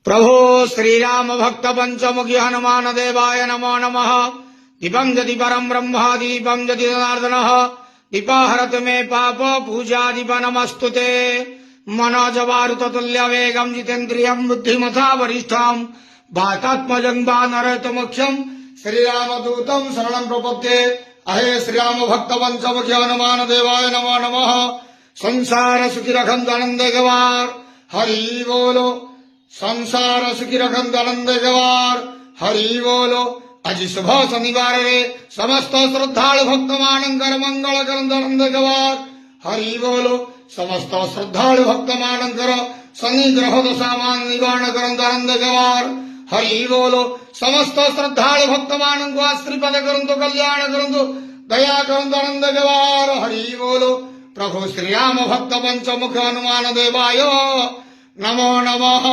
प्रभो श्रीराम भक्त पंचमुखी हनुमान देवाय नमो नमः। दीपं यदि परम ब्रह्म दीपं यदि जनार्दन दीपाहरत मे पाप पूजा दीप नमस्तुते। मनोजवारुतुल्य वेगं जितेन्द्रियं बुद्धिमता वरिष्ठं वातात्मजं वानरतमुख्यं श्रीरामदूतं शरणं प्रपद्ये। अहे श्रीराम भक्त पंचमुखी हनुमान देवाय नमो नमः। संसार सुखी रखन आनंद गवार हरि बोलो। संसार सुखी रखन आनंद गवार हरि बोलो। आज शुभ शनिवार रे समस्त श्रद्धालु भक्त मानकर मंगल करन आनंद गवार हरि बोलो। समस्त श्रद्धालु भक्त मानकर शनि ग्रह दशामान निवारण करन आनंद गवार हरि बोलो। समस्त श्रद्धालु भक्त मानक आश्रीपद करंतु कल्याण करंतु दया करन आनंद गवार हरि बोलो। प्रभु श्रीराम भक्त पंचमुख हनुमान देवाय नमो नमः।